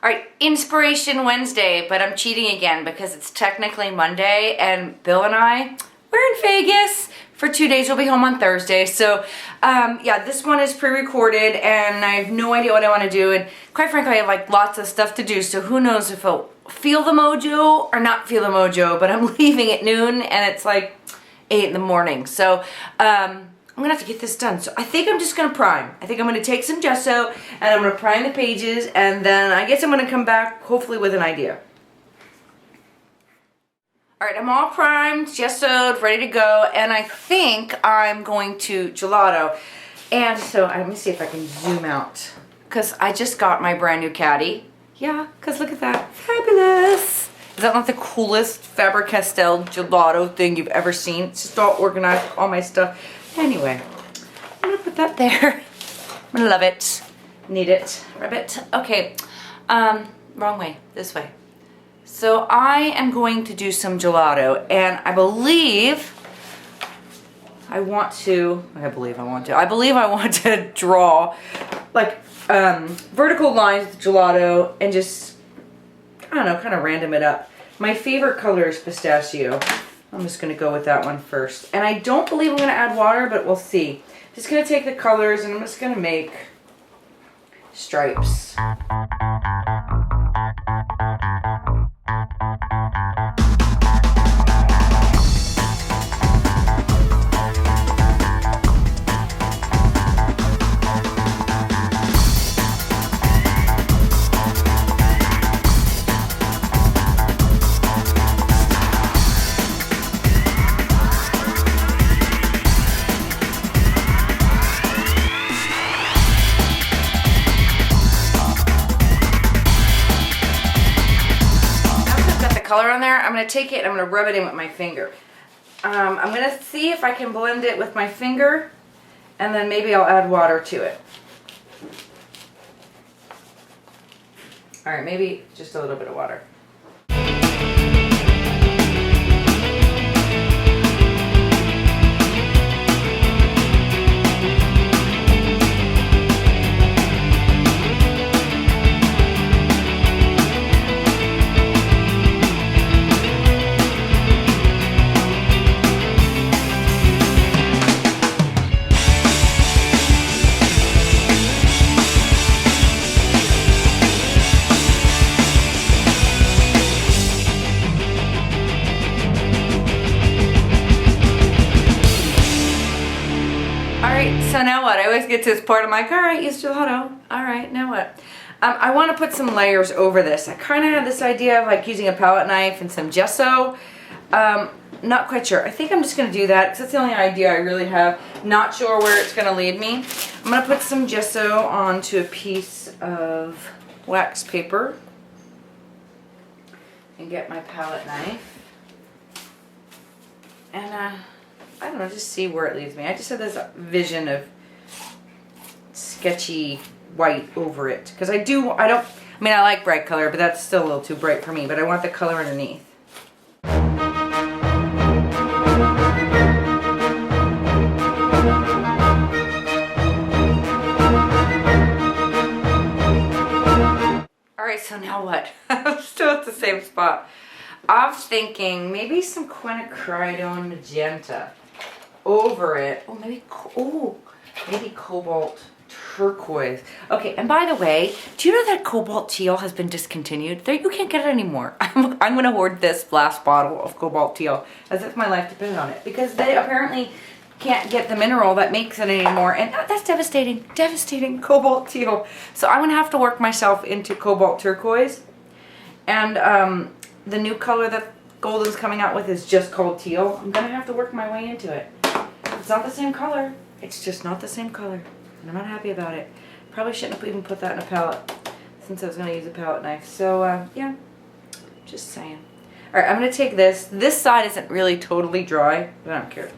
All right, Inspiration Wednesday, but I'm cheating again because it's technically Monday, and Bill and I, we're in Vegas for 2 days. We'll be home on Thursday. So, yeah, this one is pre-recorded, and I have no idea what I want to do, and quite frankly, I have like lots of stuff to do, so who knows if I'll feel the mojo or not feel the mojo, but I'm leaving at noon, and it's like 8 in the morning. So, I'm gonna have to get this done. So I think I'm just gonna prime. I think I'm gonna take some gesso and I'm gonna prime the pages, and then I guess I'm gonna come back hopefully with an idea. Alright, I'm all primed, gessoed, ready to go, and I think I'm going to gelato. And so let me see if I can zoom out, because I just got my brand new caddy. Yeah, because look at that. Fabulous! Is that not the coolest Faber-Castell gelato thing you've ever seen? It's just all organized, all my stuff. Anyway, I'm gonna put that there. I'm gonna love it, need it, rub it. Okay, wrong way, this way. So I am going to do some gelato, and I believe I want to draw like vertical lines with gelato and just, I don't know, kind of random it up. My favorite color is pistachio. I'm just going to go with that one first. And I don't believe I'm going to add water, but we'll see. Just going to take the colors and I'm just going to make stripes. Color on there, I'm going to take it and I'm going to rub it in with my finger. I'm going to see if I can blend it with my finger, and then maybe I'll add water to it. Alright, maybe just a little bit of water. So now what? I always get to this part, I'm like, alright, use gelato. Alright, now what? I want to put some layers over this. I kind of had this idea of like using a palette knife and some gesso. Not quite sure. I think I'm just going to do that because that's the only idea I really have. Not sure where it's going to lead me. I'm going to put some gesso onto a piece of wax paper and get my palette knife. And I don't know, just see where it leads me. I just have this vision of sketchy white over it. Because I like bright color, but that's still a little too bright for me. But I want the color underneath. Alright, so now what? I'm still at the same spot. I'm thinking maybe some quinacridone magenta over it. Oh, maybe cobalt turquoise. Okay, and by the way, do you know that cobalt teal has been discontinued? You can't get it anymore. I'm going to hoard this last bottle of cobalt teal as if my life depended on it, because they apparently can't get the mineral that makes it anymore, and that's devastating. Devastating. Cobalt teal. So I'm going to have to work myself into cobalt turquoise, and the new color that Golden's coming out with is just called teal. I'm going to have to work my way into it. It's not the same color. It's just not the same color. And I'm not happy about it. Probably shouldn't have even put that in a palette since I was going to use a palette knife. So, yeah. Just saying. Alright, I'm going to take this. This side isn't really totally dry, but I don't care.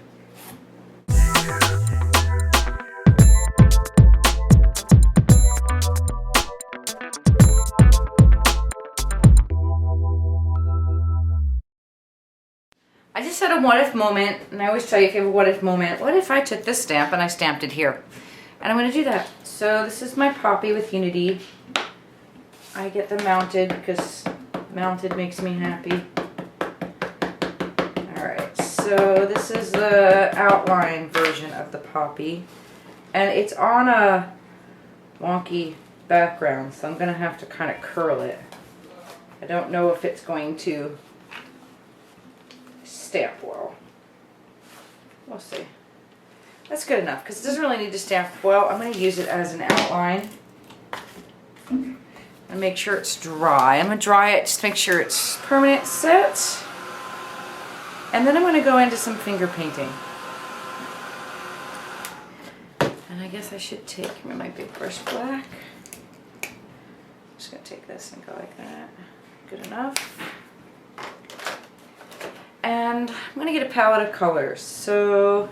I just had a what if moment, and I always tell you if you have a what if moment, what if I took this stamp and I stamped it here? And I'm going to do that. So this is my Poppy with Unity I get them mounted because mounted makes me happy. Alright, so this is the outline version of the poppy. And it's on a wonky background, so I'm going to have to kind of curl it. I don't know if it's going to stamp well. We'll see. That's good enough because it doesn't really need to stamp well. I'm going to use it as an outline. And make sure it's dry. I'm going to dry it just to make sure it's permanent set. And then I'm going to go into some finger painting. And I guess I should take my big brush black. I'm just going to take this and go like that. Good enough. And I'm going to get a palette of colors. So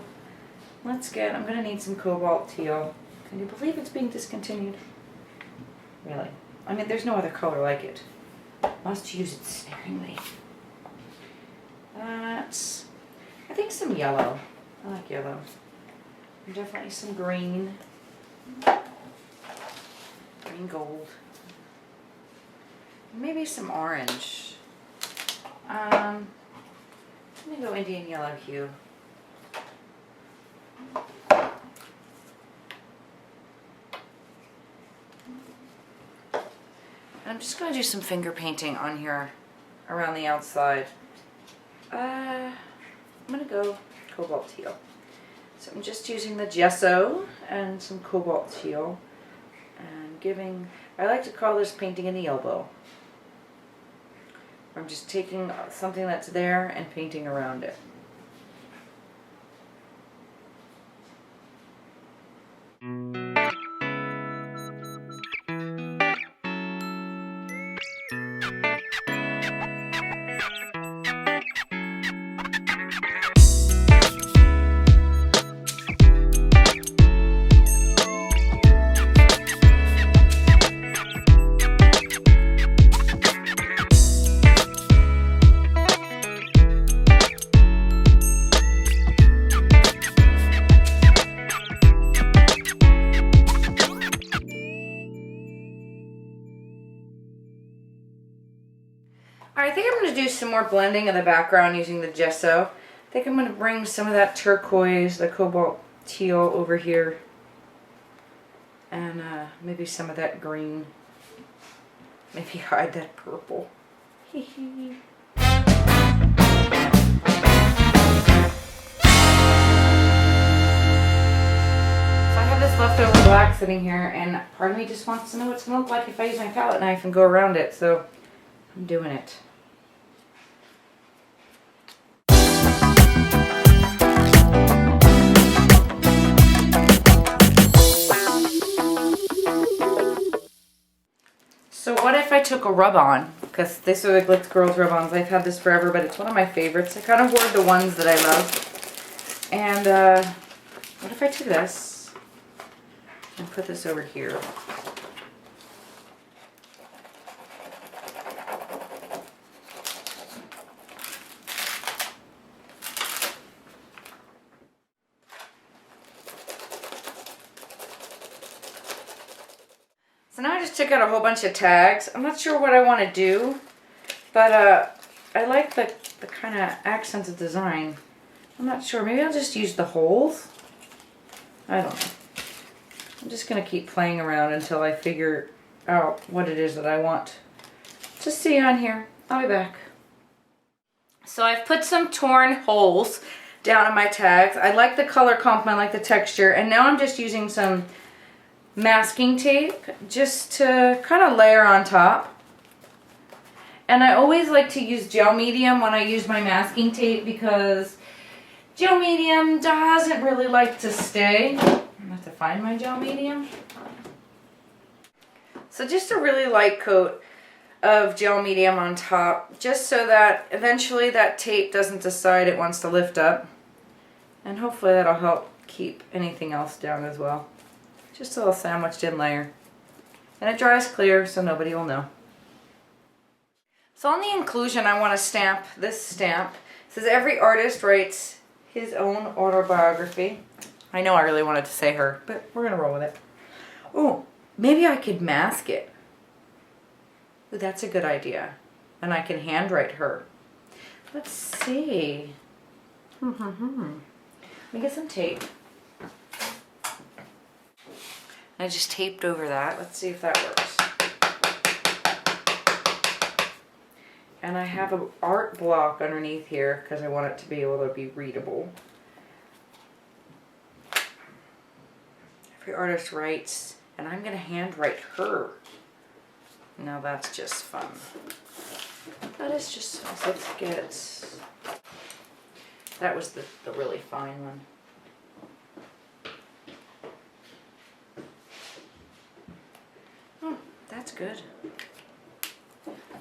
let's get, I'm going to need some cobalt teal. Can you believe it's being discontinued? Really? I mean, there's no other color like it. Must use it sparingly. That's, I think some yellow. I like yellow. And definitely some green. Green gold. Maybe some orange. Let me go Indian yellow hue. And I'm just going to do some finger painting on here around the outside. I'm going to go cobalt teal. So I'm just using the gesso and some cobalt teal and giving, I like to call this painting in the elbow. I'm just taking something that's there and painting around it. Alright, I think I'm going to do some more blending of the background using the gesso. I think I'm going to bring some of that turquoise, the cobalt teal over here. And maybe some of that green. Maybe hide that purple. So I have this leftover black sitting here, and part of me just wants to know what it's going to look like if I use my palette knife and go around it, so I'm doing it. So what if I took a rub-on? Because these are the Glitz Girls rub-ons. I've had this forever, but it's one of my favorites. I kind of hoard the ones that I love. And what if I took this and put this over here? So now I just took out a whole bunch of tags. I'm not sure what I want to do, but I like the kind of accented design. I'm not sure. Maybe I'll just use the holes. I don't know. I'm just going to keep playing around until I figure out what it is that I want to see on here. I'll be back. So I've put some torn holes down in my tags. I like the color comp, I like the texture, and now I'm just using some masking tape just to kind of layer on top. And I always like to use gel medium when I use my masking tape because gel medium doesn't really like to stay. I have to find my gel medium. So just a really light coat of gel medium on top, just so that eventually that tape doesn't decide it wants to lift up. And hopefully that'll help keep anything else down as well. Just a little sandwiched in layer. And it dries clear so nobody will know. So on the inclusion I want to stamp this stamp. It says every artist writes his own autobiography. I know I really wanted to say her, but we're going to roll with it. Oh, maybe I could mask it. Ooh, that's a good idea. And I can handwrite her. Let's see. Let me get some tape. I just taped over that. Let's see if that works. And I have an art block underneath here because I want it to be able to be readable. Every artist writes, and I'm going to handwrite her. Now that's just fun. That is just fun. So let's get... That was the really fine one. Oh, that's good.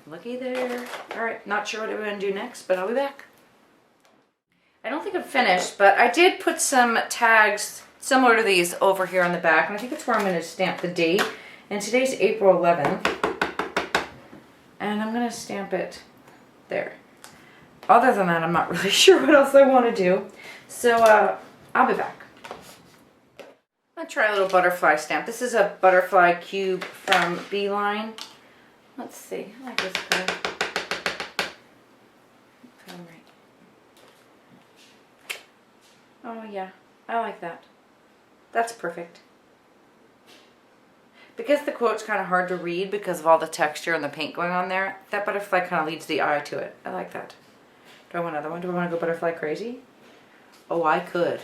Looky there. Alright, not sure what I'm going to do next, but I'll be back. I don't think I'm finished, but I did put some tags similar to these over here on the back, and I think that's where I'm going to stamp the date. And today's April 11th. And I'm going to stamp it there. Other than that, I'm not really sure what else I want to do. So, I'll be back. I'm going to try a little butterfly stamp. This is a butterfly cube from Beeline. Let's see. I like this color. Oh, yeah. I like that. That's perfect. Because the quote's kind of hard to read because of all the texture and the paint going on there, that butterfly kind of leads the eye to it. I like that. Do I want another one? Do I want to go butterfly crazy? Oh, I could.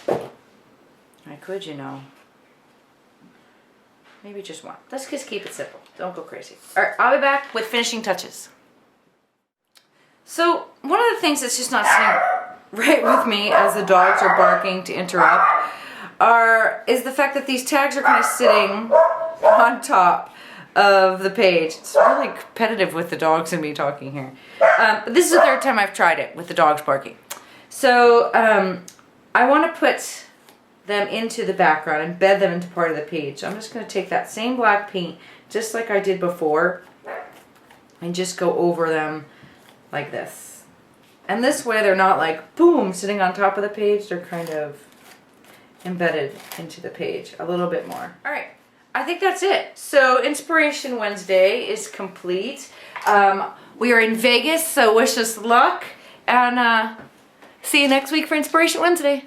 I could, you know. Maybe just one. Let's just keep it simple. Don't go crazy. Alright, I'll be back with finishing touches. So, one of the things that's just not sitting right with me as the dogs are barking to interrupt is the fact that these tags are kind of sitting on top of the page. It's really competitive with the dogs and me talking here. But this is the third time I've tried it with the dogs barking. So I want to put them into the background, embed them into part of the page. So I'm just going to take that same black paint, just like I did before, and just go over them like this. And this way they're not like, boom, sitting on top of the page. They're kind of embedded into the page a little bit more. All right, I think that's it. So Inspiration Wednesday is complete. We are in Vegas, so wish us luck, and see you next week for Inspiration Wednesday.